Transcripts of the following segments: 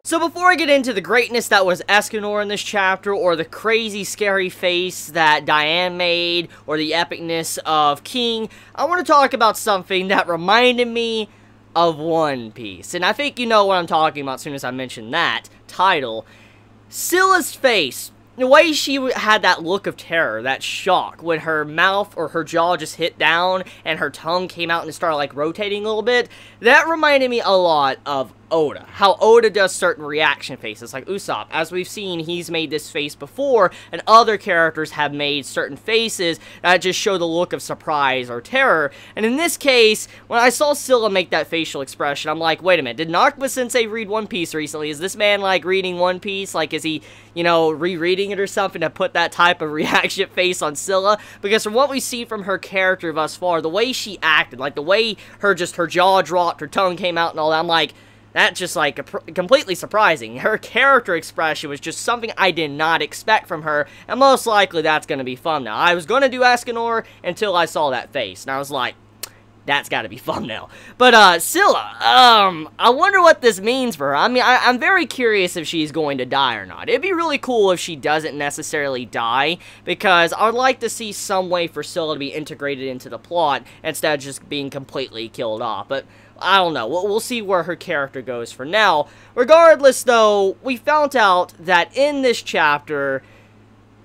So before I get into the greatness that was Escanor in this chapter, or the crazy scary face that Diane made, or the epicness of King, I want to talk about something that reminded me of One Piece. And I think you know what I'm talking about as soon as I mention that title. Scylla's face. The way she had that look of terror, that shock, when her mouth or her jaw just hit down and her tongue came out and started like rotating a little bit, that reminded me a lot of Oda. How Oda does certain reaction faces, like Usopp. As we've seen, he's made this face before, and other characters have made certain faces that just show the look of surprise or terror. And in this case, when I saw Scylla make that facial expression, I'm like, wait a minute, did Nakama-sensei read One Piece recently? Is this man, like, reading One Piece? Like, is he, you know, rereading it or something to put that type of reaction face on Scylla? Because from what we see from her character thus far, the way she acted, like, the way her jaw dropped, her tongue came out and all that, I'm like, that's just, like, completely surprising. Her character expression was just something I did not expect from her, and most likely that's going to be fun now. I was going to do Escanor until I saw that face, and I was like, that's got to be fun now. But, Scylla, I wonder what this means for her. I mean, I'm very curious if she's going to die or not. It'd be really cool if she doesn't necessarily die, because I would like to see some way for Scylla to be integrated into the plot instead of just being completely killed off. But I don't know. We'll see where her character goes for now. Regardless, though, we found out that in this chapter,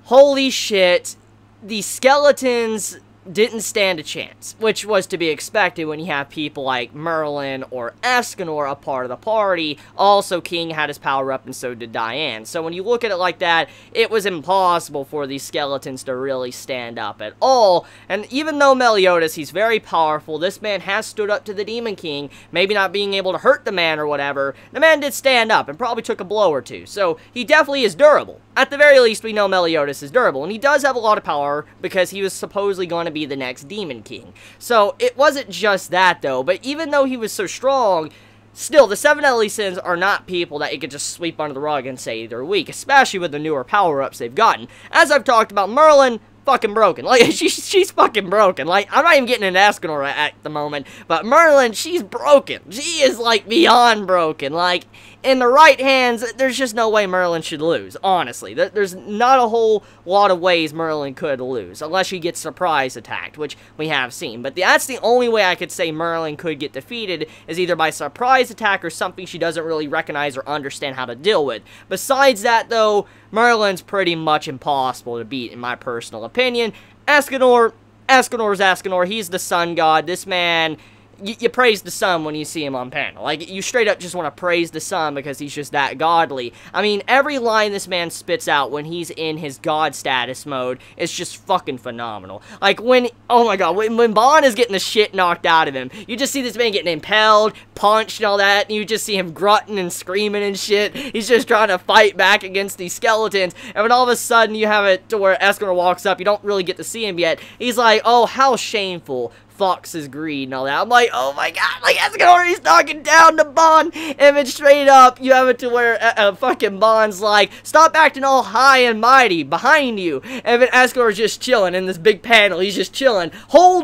holy shit, the skeletons didn't stand a chance, which was to be expected when you have people like Merlin or Escanor a part of the party. Also, King had his power up and so did Diane. So when you look at it like that, it was impossible for these skeletons to really stand up at all. And even though Meliodas, he's very powerful, this man has stood up to the Demon King, maybe not being able to hurt the man or whatever, the man did stand up and probably took a blow or two. So he definitely is durable. At the very least, we know Meliodas is durable, and he does have a lot of power because he was supposedly going to be the next Demon King. So it wasn't just that, though, but even though he was so strong, still, the 7 deadly sins are not people that you could just sweep under the rug and say they're weak, especially with the newer power-ups they've gotten. As I've talked about, Merlin, fucking broken. Like, she's fucking broken. Like, I'm not even getting into Escanor at the moment, but Merlin, she's broken. She is, like, beyond broken. Like, in the right hands, there's just no way Merlin should lose, honestly. There's not a whole lot of ways Merlin could lose, unless she gets surprise attacked, which we have seen. But that's the only way I could say Merlin could get defeated, is either by surprise attack or something she doesn't really recognize or understand how to deal with. Besides that, though, Merlin's pretty much impossible to beat, in my personal opinion. Escanor's Escanor. He's the sun god. This man, you praise the sun when you see him on panel. Like, you straight up just want to praise the sun because he's just that godly. I mean, every line this man spits out when he's in his god status mode is just fucking phenomenal. Like, when, oh my god, when Bond is getting the shit knocked out of him, you just see this man getting impaled, punched and all that, and you just see him grunting and screaming and shit. He's just trying to fight back against these skeletons, and when all of a sudden you have it to where Escanor walks up, you don't really get to see him yet, he's like, oh, how shameful. Fox's greed and all that. I'm like, oh my god, like, Escanor, he's knocking down the Bond, and then straight up, you have it to where fucking Bond's like, stop acting all high and mighty, behind you, and then Escanor's just chilling in this big panel, he's just chilling,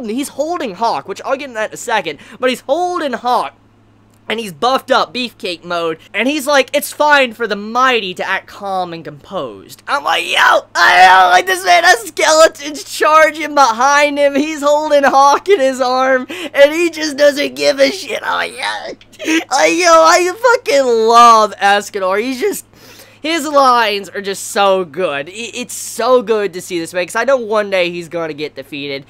he's holding Hawk, which I'll get into that in a second, but he's holding Hawk, and he's buffed up, beefcake mode, and he's like, it's fine for the mighty to act calm and composed. I'm like, yo, I know, like, this man has skeletons charging behind him, he's holding Hawk in his arm, and he just doesn't give a shit. I'm like, yeah, I fucking love Escanor. He's just, his lines are just so good. It's so good to see this man, because I know one day he's going to get defeated.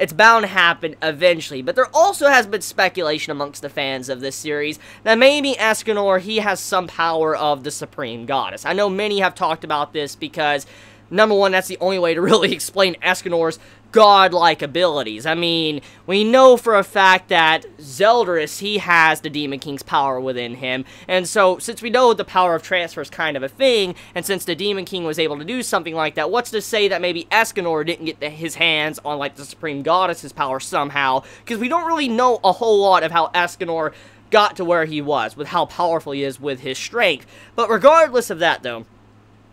It's bound to happen eventually, but there also has been speculation amongst the fans of this series that maybe Escanor, he has some power of the Supreme Goddess. I know many have talked about this because, number one, that's the only way to really explain Escanor's godlike abilities. I mean, we know for a fact that Zeldris, he has the Demon King's power within him, and so since we know the power of transfer is kind of a thing, and since the Demon King was able to do something like that, what's to say that maybe Escanor didn't get his hands on, like, the Supreme Goddess's power somehow, because we don't really know a whole lot of how Escanor got to where he was, with how powerful he is with his strength. But regardless of that, though,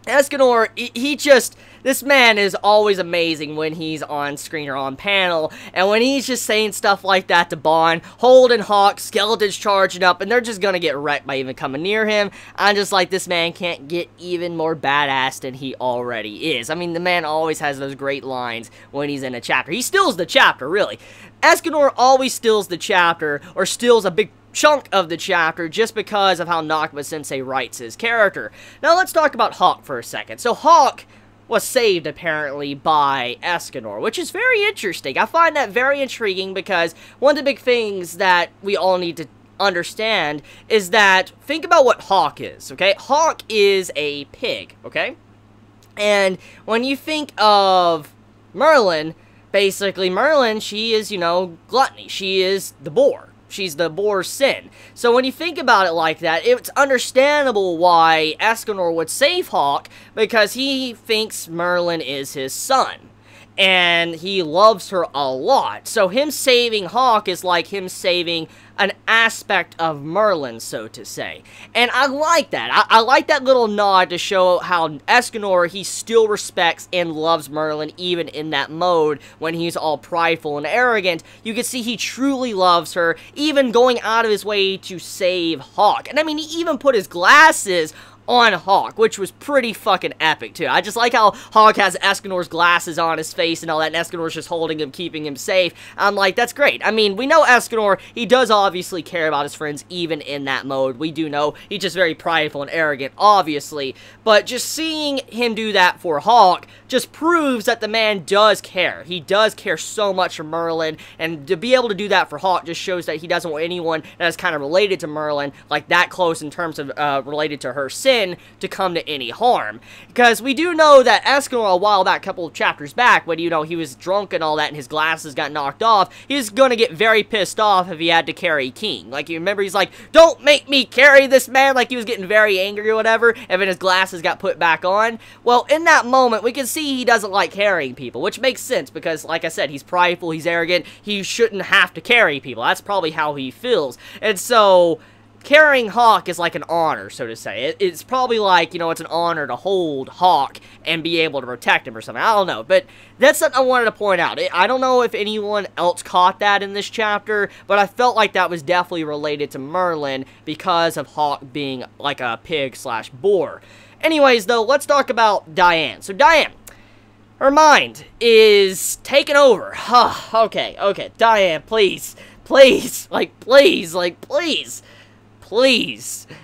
Escanor, he just, this man is always amazing when he's on screen or on panel, and when he's just saying stuff like that to Bond, holding Hawk, Skeleton's charging up, and they're just gonna get wrecked by even coming near him. I'm just like, this man can't get even more badass than he already is. I mean, the man always has those great lines when he's in a chapter. He steals the chapter, really. Escanor always steals the chapter, or steals a big chunk of the chapter just because of how Nakaba-sensei writes his character. Now let's talk about Hawk for a second. So Hawk was saved apparently by Escanor, which is very interesting. I find that very intriguing because one of the big things that we all need to understand is that, think about what Hawk is, okay? Hawk is a pig, okay? And when you think of Merlin, basically Merlin, she is, you know, gluttony. She is the boar. She's the boar's sin. So when you think about it like that, it's understandable why Escanor would save Hawk, because he thinks Merlin is his son. And he loves her a lot. So him saving Hawk is like him saving an aspect of Merlin, so to say. And I like that. I like that little nod to show how Escanor, he still respects and loves Merlin, even in that mode when he's all prideful and arrogant. You can see he truly loves her, even going out of his way to save Hawk. And I mean, he even put his glasses on Hawk, which was pretty fucking epic, too. I just like how Hawk has Escanor's glasses on his face and all that, and Escanor's just holding him, keeping him safe. I'm like, that's great. I mean, we know Escanor, he does obviously care about his friends, even in that mode. We do know he's just very prideful and arrogant, obviously, but just seeing him do that for Hawk just proves that the man does care. He does care so much for Merlin, and to be able to do that for Hawk just shows that he doesn't want anyone that is kind of related to Merlin, like that close in terms of related to her sin, to come to any harm. Because we do know that Escanor, a while back, a couple of chapters back, when, you know, he was drunk and all that and his glasses got knocked off, he's gonna get very pissed off if he had to carry King. Like, you remember, he's like, don't make me carry this man, like he was getting very angry or whatever, and then his glasses got put back on. Well, in that moment, we can see he doesn't like carrying people, which makes sense, because, like I said, he's prideful, he's arrogant, he shouldn't have to carry people. That's probably how he feels. And so carrying Hawk is like an honor, so to say. It's probably like, you know, it's an honor to hold Hawk and be able to protect him or something. I don't know, but that's something I wanted to point out. I don't know if anyone else caught that in this chapter, but I felt like that was definitely related to Merlin because of Hawk being like a pig/boar. Anyways, though, let's talk about Diane. So Diane, her mind is taken over. Okay, Diane, please,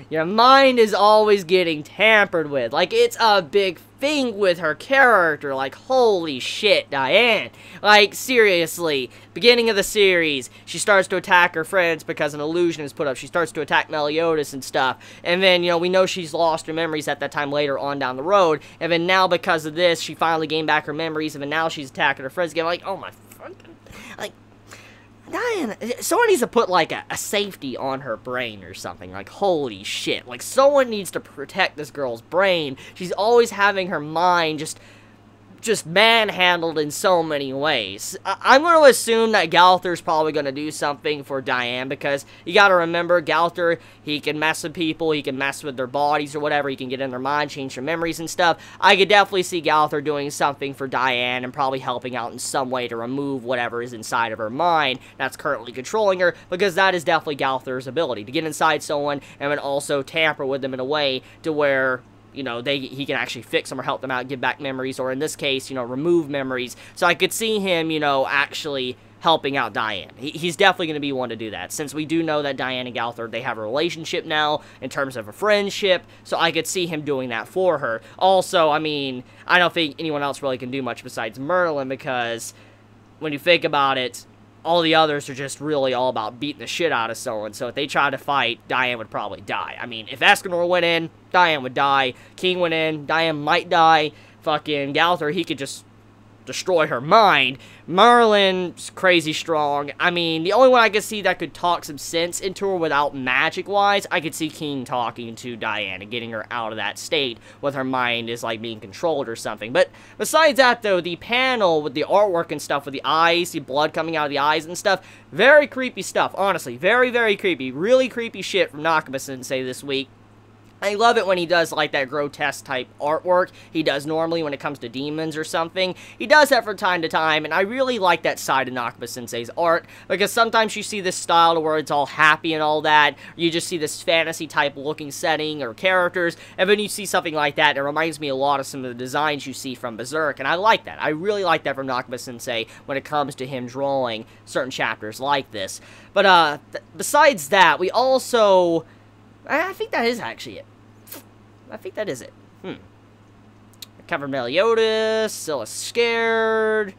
your mind is always getting tampered with. Like, it's a big thing with her character. Like, holy shit, Diane. Like, seriously, beginning of the series, she starts to attack her friends because an illusion is put up. She starts to attack Meliodas and stuff. And then, you know, we know she's lost her memories at that time later on down the road. And then now, because of this, she finally gained back her memories. And then now she's attacking her friends again. Like, oh my fucking, like, Diane, someone needs to put, like, a safety on her brain or something. Like, holy shit. Like, someone needs to protect this girl's brain. She's always having her mind just manhandled in so many ways. I'm going to assume that Galther's probably going to do something for Diane, because you got to remember, Galther, he can mess with people, he can mess with their bodies or whatever, he can get in their mind, change their memories and stuff. I could definitely see Galther doing something for Diane and probably helping out in some way to remove whatever is inside of her mind that's currently controlling her, because that is definitely Galther's ability, to get inside someone and then also tamper with them in a way to where, you know, he can actually fix them or help them out, give back memories, or in this case, you know, remove memories. So I could see him, you know, actually helping out Diane. He's definitely going to be one to do that, since we do know that Diane and Galther, they have a relationship now in terms of a friendship, so I could see him doing that for her. Also, I mean, I don't think anyone else really can do much besides Merlin, because when you think about it, all the others are just really all about beating the shit out of someone, so if they tried to fight, Diane would probably die. I mean, if Escanor went in, Diane would die. King went in, Diane might die. Fucking Galther, he could just destroy her mind. Merlin's crazy strong. I mean, the only one I could see that could talk some sense into her without magic-wise, I could see King talking to Diane and getting her out of that state with her mind is, like, being controlled or something. But besides that, though, the panel with the artwork and stuff, with the eyes, the blood coming out of the eyes and stuff, very creepy stuff, honestly. Very, very creepy. Really creepy shit from Nakaba-sensei this week. I love it when he does, like, that grotesque type artwork he does normally when it comes to demons or something. He does that from time to time, and I really like that side of Nakaba-sensei's art, because sometimes you see this style to where it's all happy and all that, you just see this fantasy-type looking setting or characters, and then you see something like that, and it reminds me a lot of some of the designs you see from Berserk, and I like that. I really like that from Nakaba-sensei when it comes to him drawing certain chapters like this. But, besides that, we also... I think that is actually it. I think that is it. I covered Meliodas, Scylla scared,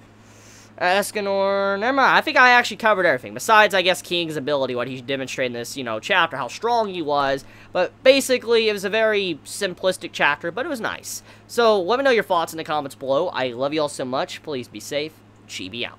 Escanor, never mind. I think I actually covered everything. Besides, I guess, King's ability, what he demonstrated in this, chapter, how strong he was. But basically, it was a very simplistic chapter, but it was nice. So, let me know your thoughts in the comments below. I love you all so much. Please be safe. Chibi out.